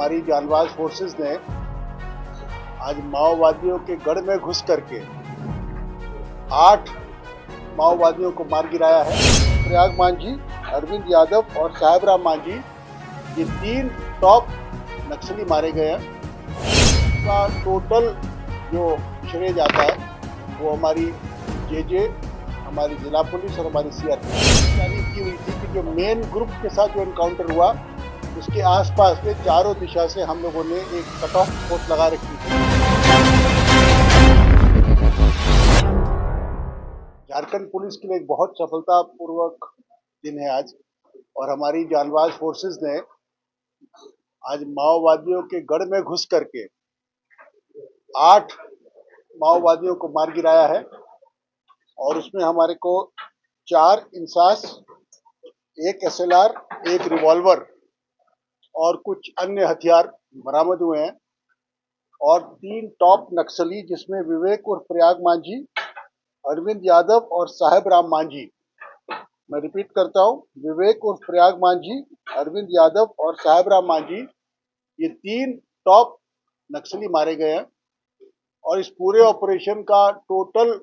हमारी जांबाज फोर्सेस ने आज माओवादियों के गढ़ में घुस करके 8 माओवादियों को मार गिराया है। प्रयाग मांझी, अरविंद यादव और साहेबराम मांझी, ये 3 टॉप नक्सली मारे गए हैं। इसका टोटल जो श्रेय जाता है वो हमारी जेजे, हमारी जिला पुलिस और हमारी सीआरपीएफ जारी की हुई थी कि जो मेन ग्रुप के साथ जो एनकाउंटर हुआ उसके आसपास में चारों दिशा से हम लोगों ने एक कट ऑफ पोस्ट लगा रखी थी। झारखंड पुलिस के लिए एक बहुत सफलतापूर्वक दिन है आज, और हमारी जांबाज फोर्सेस ने आज माओवादियों के गढ़ में घुस करके 8 माओवादियों को मार गिराया है। और उसमें हमारे को 4 इंसास, 1 एसएलआर, 1 रिवॉल्वर और कुछ अन्य हथियार बरामद हुए हैं। और 3 टॉप नक्सली जिसमें विवेक उर्फ प्रयाग मांझी, अरविंद यादव और साहेबराम मांझी, मैं रिपीट करता हूं, विवेक उर्फ प्रयाग मांझी, अरविंद यादव और साहेबराम मांझी, ये 3 टॉप नक्सली मारे गए हैं। और इस पूरे ऑपरेशन का टोटल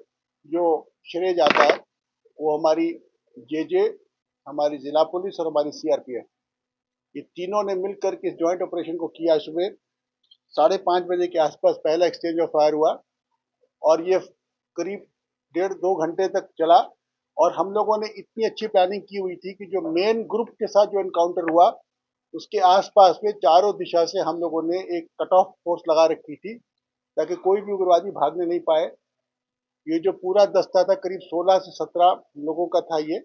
जो श्रेय जाता है वो हमारी जेजे, हमारी जिला पुलिस और हमारी सीआरपीएफ, ये तीनों ने मिलकर के इस ज्वाइंट ऑपरेशन को किया। सुबह 5:30 बजे के आसपास पहला एक्सचेंज ऑफ फायर हुआ और ये करीब 1.5-2 घंटे तक चला। और हम लोगों ने इतनी अच्छी प्लानिंग की हुई थी कि जो मेन ग्रुप के साथ जो एनकाउंटर हुआ उसके आसपास में चारों दिशा से हम लोगों ने एक कट ऑफ पोस्ट लगा रखी थी ताकि कोई भी उग्रवादी भागने नहीं पाए। ये जो पूरा दस्ता था करीब 16 से 17 लोगों का था ये,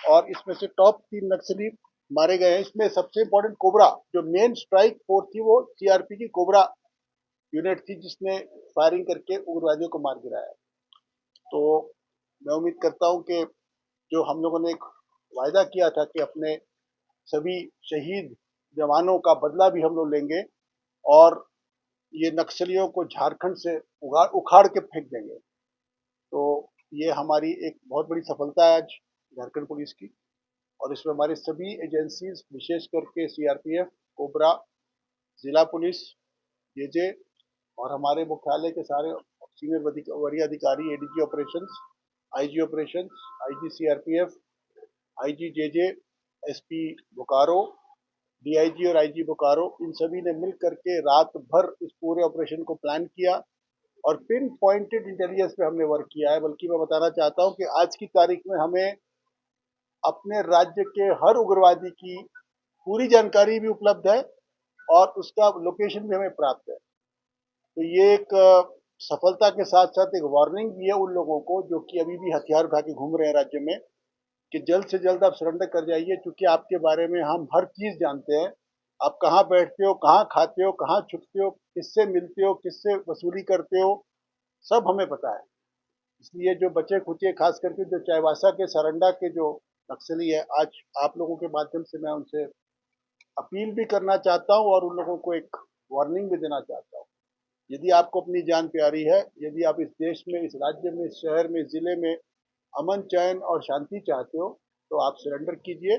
और इसमें से टॉप 3 नक्सली मारे गए हैं। इसमें सबसे इंपॉर्टेंट कोबरा, जो मेन स्ट्राइक फोर्स थी वो सीआरपी की कोबरा यूनिट थी जिसने फायरिंग करके उग्रवादियों को मार गिराया। तो मैं उम्मीद करता हूं कि जो हम लोगों ने एक वायदा किया था कि अपने सभी शहीद जवानों का बदला भी हम लोग लेंगे और ये नक्सलियों को झारखंड से उखाड़ के फेंक देंगे। तो ये हमारी एक बहुत बड़ी सफलता है आज झारखंड पुलिस की। और इसमें हमारी सभी एजेंसीज, विशेष करके सीआरपीएफ, कोबरा, जिला पुलिस, जेजे और हमारे मुख्यालय के सारे सीनियर वरीय अधिकारी, ADG operations, IG operations, IG CRPF, IG JJ, SP Bokaro, DIG और आईजी बोकारो, इन सभी ने मिल करके रात भर इस पूरे ऑपरेशन को प्लान किया और पिन पॉइंटेड इंटेलिजेंस पे हमने वर्क किया है। बल्कि मैं बताना चाहता हूं कि आज की तारीख में हमें अपने राज्य के हर उग्रवादी की पूरी जानकारी भी उपलब्ध है और उसका लोकेशन भी हमें प्राप्त है। तो ये एक सफलता के साथ साथ एक वार्निंग भी है उन लोगों को जो कि अभी भी हथियार उठा के घूम रहे हैं राज्य में, कि जल्द से जल्द आप सरेंडर कर जाइए, क्योंकि आपके बारे में हम हर चीज जानते हैं। आप कहाँ बैठते हो, कहाँ खाते हो, कहाँ छुपते हो, किससे मिलते हो, किससे वसूली करते हो, सब हमें पता है। इसलिए जो बचे खुचे, खास करके जो चाईबासा के सरंडा के जो नक्सली है, आज आप लोगों के माध्यम से मैं उनसे अपील भी करना चाहता हूं और उन लोगों को एक वार्निंग भी देना चाहता हूं। यदि आपको अपनी जान प्यारी है, यदि आप इस देश में, इस राज्य में, इस शहर में, इस जिले में अमन, चैन और शांति चाहते हो तो आप सरेंडर कीजिए।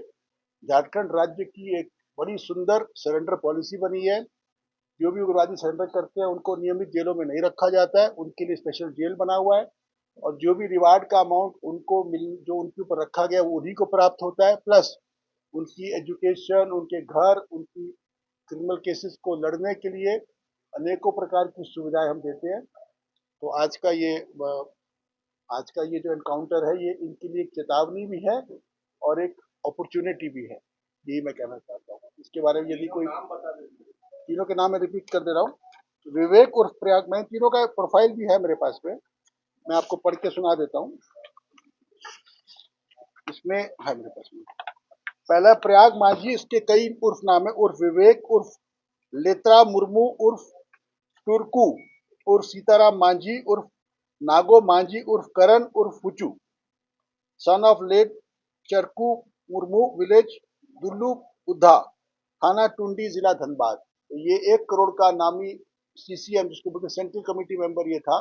झारखंड राज्य की एक बड़ी सुंदर सरेंडर पॉलिसी बनी है। जो भी उग्रवादी सरेंडर करते हैं उनको नियमित जेलों में नहीं रखा जाता है, उनके लिए स्पेशल जेल बना हुआ है। और जो भी रिवार्ड का अमाउंट उनको जो उनके ऊपर रखा गया वो उन्हीं को प्राप्त होता है, प्लस उनकी एजुकेशन, उनके घर, उनकी क्रिमिनल केसेस को लड़ने के लिए अनेकों प्रकार की सुविधाएं हम देते हैं। तो आज का ये जो एनकाउंटर है ये इनके लिए एक चेतावनी भी है और एक अपॉर्चुनिटी भी है, यही मैं कहना चाहता हूँ। इसके बारे में यदि कोई, तीनों के नाम मैं रिपीट कर दे रहा हूँ। विवेक उर्फ प्रयाग, मैं तीनों का प्रोफाइल भी है मेरे पास में, मैं आपको पढ़ के सुना देता हूँ। इसमें है मेरे पास में, पहला प्रयाग मांझी, इसके कई उर्फ नाम है। उर्फ विवेक उर्फ लेत्रा मुर्मू उर्फ टुरकू उर्फ सीताराम मांझी उर्फ नागो मांझी उर्फ करण उर्फ Phuchu, son of late Charku Murmu, village Dullu Uddha, थाना टुंडी, जिला धनबाद। तो ये 1 करोड़ का नामी सीसीएम, जिसको बोलते सेंट्रल कमेटी मेंबर ये था,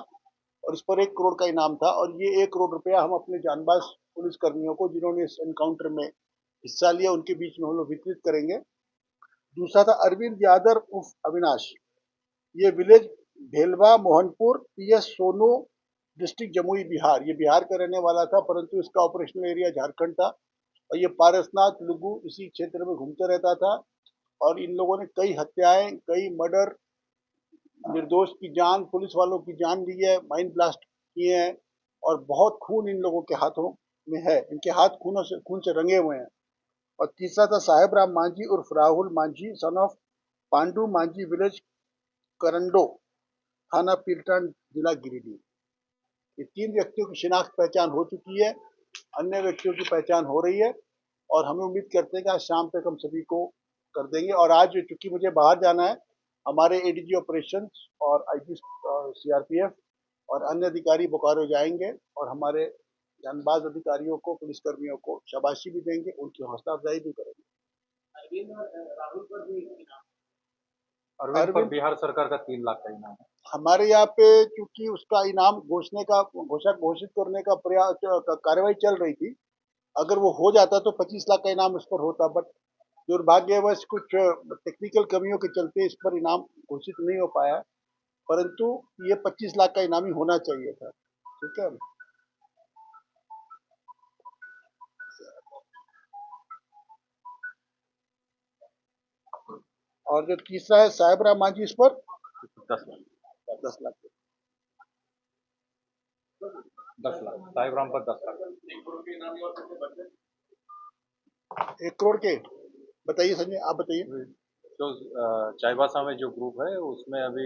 और इस पर 1 करोड़ का इनाम था। और ये 1 करोड़ रुपया हम अपने जानबाज पुलिस कर्मियों को जिन्होंने इस एनकाउंटर में हिस्सा लिया उनके बीच में हम लोग वितरित करेंगे। दूसरा था अरविंद यादव उर्फ अविनाश, ये village Bhelwa Mohanpur PS Sonu district Jamui Bihar, ये बिहार का रहने वाला था परंतु इसका ऑपरेशनल एरिया झारखंड था और ये पारसनाथ लुगु इसी क्षेत्र में घूमते रहता था और इन लोगों ने कई हत्याएं, कई मर्डर, निर्दोष की जान, पुलिस वालों की जान ली है, माइंड ब्लास्ट किए हैं और बहुत खून इन लोगों के हाथों में है, इनके हाथ खून से रंगे हुए हैं। और तीसरा था साहेब राम मांझी उर्फ Rahul Manjhi son of Pandu Manjhi village Karando थाना पीरटान जिला गिरिडीह। ये 3 व्यक्तियों की शिनाख्त पहचान हो चुकी है, अन्य व्यक्तियों की पहचान हो रही है और हम उम्मीद करते हैं कि आज शाम तक हम सभी को कर देंगे। और आज चूंकि मुझे बाहर जाना है, हमारे एडीजी ऑपरेशंस और आईजी सीआरपीएफ और अन्य अधिकारी बोकारो जाएंगे और हमारे जानबाज अधिकारियों को, पुलिसकर्मियों को शाबाशी भी देंगे, उनकी हौसला अफजाई भी करेंगे। अरविंद पर बिहार सरकार का 3 लाख का इनाम है। हमारे यहाँ पे चूंकि उसका इनाम घोषित करने का प्रयास कार्रवाई चल रही थी, अगर वो हो जाता तो 25 लाख का इनाम उस पर होता, बट दुर्भाग्यवश कुछ टेक्निकल कमियों के चलते इस पर इनाम घोषित नहीं हो पाया, परंतु ये 25 लाख का इनामी होना चाहिए था। ठीक है। और जो तीसरा है साहेब राम मांझी, इस पर 10 लाख 10 लाख 10 लाख साहिब राम पर 10 लाख। 1 करोड़ के बताइए संजय, आप बताइए। तो चाईबासा में जो ग्रुप है उसमें अभी